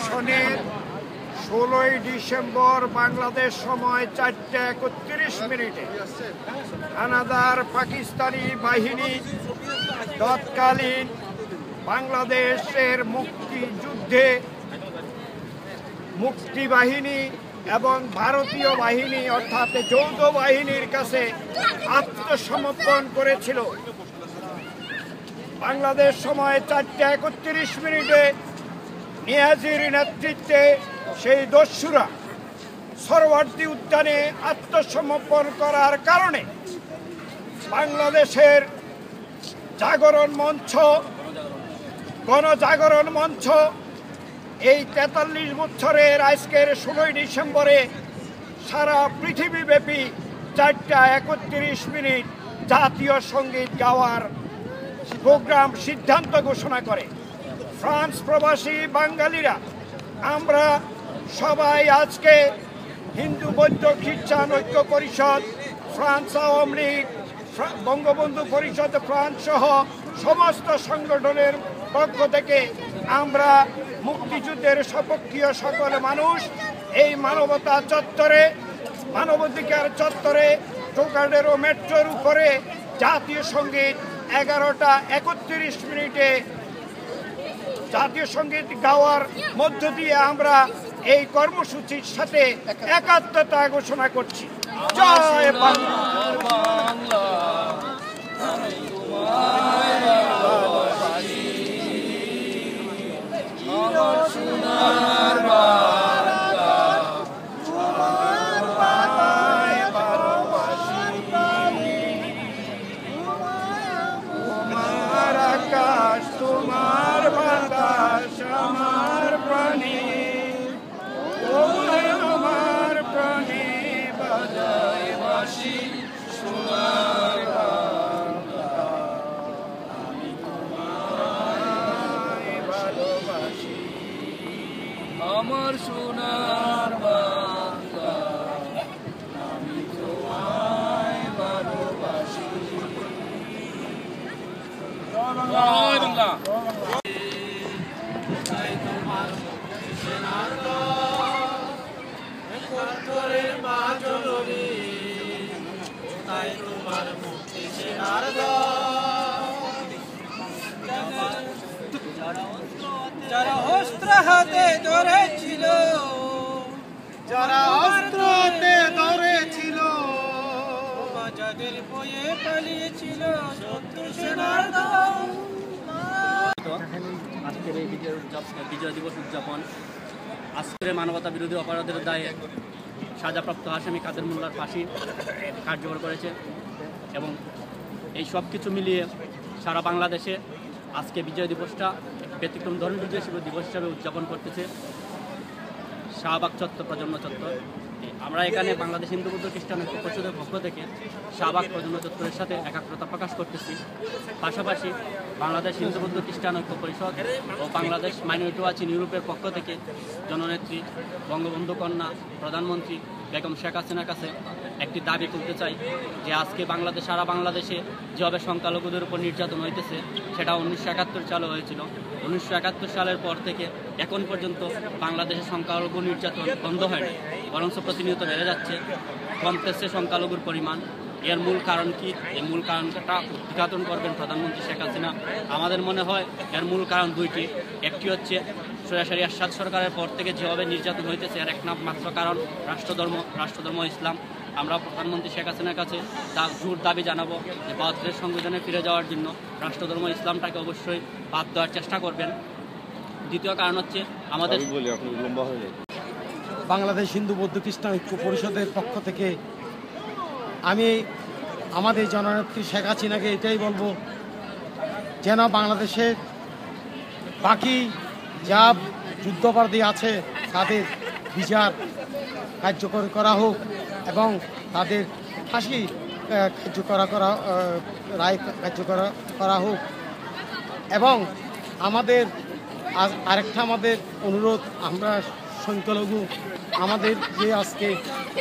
সনের 16ই ডিসেম্বর বাংলাদেশ সময় 4:31 হানাদার পাকিস্তানি বাহিনী তৎকালীন বাংলাদেশের মুক্তিযুদ্ধে মুক্তিবাহিনী এবং ভারতীয় বাহিনী অর্থাৎ যৌথ বাহিনীর কাছে আত্মসমর্পণ করেছিল। বাংলাদেশ সময় 4:31 নিয়াজির নেতৃত্বে সেই দস্যুরা সরওয়ার্দী উদ্যানে আত্মসমর্পণ করার কারণে বাংলাদেশের জাগরণ মঞ্চ, গণজাগরণ মঞ্চ এই 43 বছরের আজকের 16ই ডিসেম্বরে সারা পৃথিবীব্যাপী 4:31 জাতীয় সঙ্গীত গাওয়ার প্রোগ্রাম সিদ্ধান্ত ঘোষণা করে। ফ্রান্স প্রবাসী বাঙালিরা আমরা সবাই আজকে হিন্দু বৌদ্ধ খ্রিস্টান ঐক্য পরিষদ, ফ্রান্স আওয়ামী লীগ, বঙ্গবন্ধু পরিষদ ফ্রান্স সহ সমস্ত সংগঠনের পক্ষ থেকে আমরা মুক্তিযুদ্ধের সপক্ষীয় সকল মানুষ এই মানবতা চত্বরে, মানবাধিকার চত্বরে টোকাডেরো মেট্রোর উপরে জাতীয় সঙ্গীত 11:31 জাতীয় সঙ্গীত গাওয়ার মধ্য দিয়ে আমরা এই কর্মসূচির সাথে একাত্মতা ঘোষণা করছি। জয় বাংলা। তোমার বাতাস আমার প্রাণে, আমার প্রাণে বাজায় বাঁশি সোনার বাংলা। আমি তোমায় ভালোবাসি আমার সোনার বাংলা, আমি তোমায় ভালোবাসি। জয় বাংলা। যারা অস্ত্র হাতে ধরেছিল, যারা অস্ত্র হাতে ধরেছিল, যাদের বয়ে পালিয়েছিল শত্রু সেনার দল। আজকের এই বিজয় দিবস উদযাপন আজকের মানবতা বিরোধী অপরাধের দায়ে সাজাপ্রাপ্ত আসামি কাদের মোল্লার ফাঁসি কার্যকর করেছে এবং এই সব কিছু মিলিয়ে সারা বাংলাদেশে আজকে বিজয় দিবসটা ব্যতিক্রম ধরনের দিবস হিসাবে উদযাপন করতেছে শাহবাগ চত্বর, প্রজন্ম চত্বর। আমরা এখানে বাংলাদেশ হিন্দু বৌদ্ধ খ্রিস্টান ঐক্য পরিষদের পক্ষ থেকে শাহবাগ প্রজন্ম চত্বরের সাথে একাগ্রতা প্রকাশ করতেছি। পাশাপাশি বাংলাদেশ হিন্দু বৌদ্ধ খ্রিস্টান ঐক্য পরিষদ ও বাংলাদেশ মাইনরিটি ওয়াচ ইন ইউরোপের পক্ষ থেকে জননেত্রী বঙ্গবন্ধু কন্যা প্রধানমন্ত্রী বেগম শেখ হাসিনার কাছে একটি দাবি তুলতে চাই যে আজকে বাংলাদেশ, সারা বাংলাদেশে যেভাবে সংখ্যালঘুদের উপর নির্যাতন হইতেছে সেটা 1971 সালে হয়েছিল। 1971 সালের পর থেকে এখন পর্যন্ত বাংলাদেশের সংখ্যালঘু নির্যাতন বন্ধ হয়নি, বরঞ্চ প্রতিনিয়ত বেড়ে যাচ্ছে, কমতেছে সংখ্যালঘুর পরিমাণ। এর মূল কারণ কি? এই মূল কারণটা উদ্ঘাটন করবেন প্রধানমন্ত্রী শেখ হাসিনা। আমাদের মনে হয় এর মূল কারণ দুইটি। একটি হচ্ছে সরাসরি এরশাদ সরকারের পর থেকে যেভাবে নির্যাতন হইতেছে এর একমাত্র কারণ রাষ্ট্রধর্ম ইসলাম। আমরা প্রধানমন্ত্রী শেখ হাসিনার কাছে জোর দাবি জানাবো যে 72 সংবিধানে ফিরে যাওয়ার জন্য রাষ্ট্রধর্ম ইসলামটাকে অবশ্যই বাদ দেওয়ার চেষ্টা করবেন। দ্বিতীয় কারণ হচ্ছে আমাদের বাংলাদেশ হিন্দু বৌদ্ধ খ্রিস্টান ঐক্য পরিষদের পক্ষ থেকে আমি আমাদের জননেত্রী শেখ হাসিনাকে এটাই বলবো যেন বাংলাদেশের বাকি যা যুদ্ধাপরাধী আছে তাদের বিচার কার্যকর করা হোক এবং তাদের ফাঁসি রায় কার্যকর করা হোক। এবং আমাদের আরেকটা আমাদের অনুরোধ, আমরা সংখ্যালঘু, আমাদের যে আজকে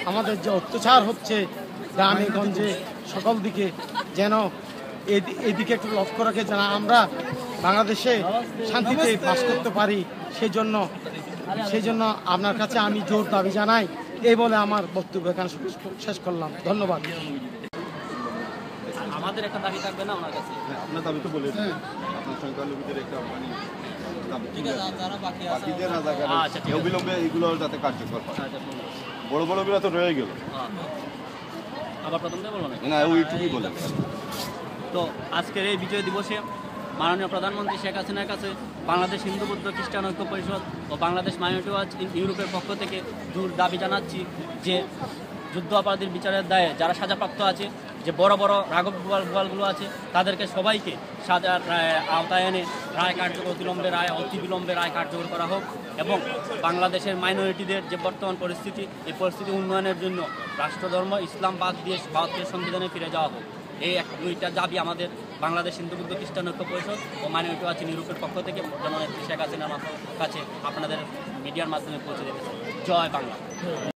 আমাদের যে অত্যাচার হচ্ছে গ্রামে গঞ্জে সকল দিকে, যেন এদিকে একটু লক্ষ্য রাখে যেন আমরা বাংলাদেশে শান্তিতে বাস করতে পারি। সেই জন্য আপনার কাছে আমি জোর দাবি জানাই। এই বলে আমার বক্তব্য এখানে শেষ করলাম। ধন্যবাদ। আমাদের একটা দাবি থাকবে না ওনার কাছে? আপনার দাবি তো বলেছেন, আপনার সংখ্যালঘুদের একটা মানে বাকিদের আচ্ছা, ঠিক আছে। অবিলম্বে এগুলো যাতে কার্যকর হয়। বড় বড়গুলো তো রয়ে গেল, আবার প্রথম থেকে বলবো না? না ওইটুকুই বলে। তো আজকের এই বিজয় দিবসে মাননীয় প্রধানমন্ত্রী শেখ হাসিনার কাছে বাংলাদেশ হিন্দু বৌদ্ধ খ্রিস্টান ঐক্য পরিষদ ও বাংলাদেশ মাইনরিটি ওয়াচ ইউরোপের পক্ষ থেকে জোর দাবি জানাচ্ছি যে যুদ্ধ অপরাধীর বিচারের দায়ে যারা সাজাপ্রাপ্ত আছে, যে বড় বড় রাঘব গোয়ালগুলো আছে, তাদেরকে সবাইকে সাজার আওতায় এনে রায় কার্যকর অবিলম্বে অতি বিলম্বে রায় কার্যকর করা হোক এবং বাংলাদেশের মাইনরিটিদের যে বর্তমান পরিস্থিতি, এই পরিস্থিতি উন্নয়নের জন্য রাষ্ট্রধর্ম ইসলাম বাদ দিয়ে ভারতীয় সংবিধানে ফিরে যাওয়া হোক। এই দুইটা দাবি আমাদের বাংলাদেশ হিন্দু বৌদ্ধ খ্রিস্টান ঐক্য পরিষদ ও মাইনরিটি ওয়াচ ইউরোপের পক্ষ থেকে জননেত্রী শেখ হাসিনার কাছে আপনাদের মিডিয়ার মাধ্যমে পৌঁছে দিতেছে। জয় বাংলা।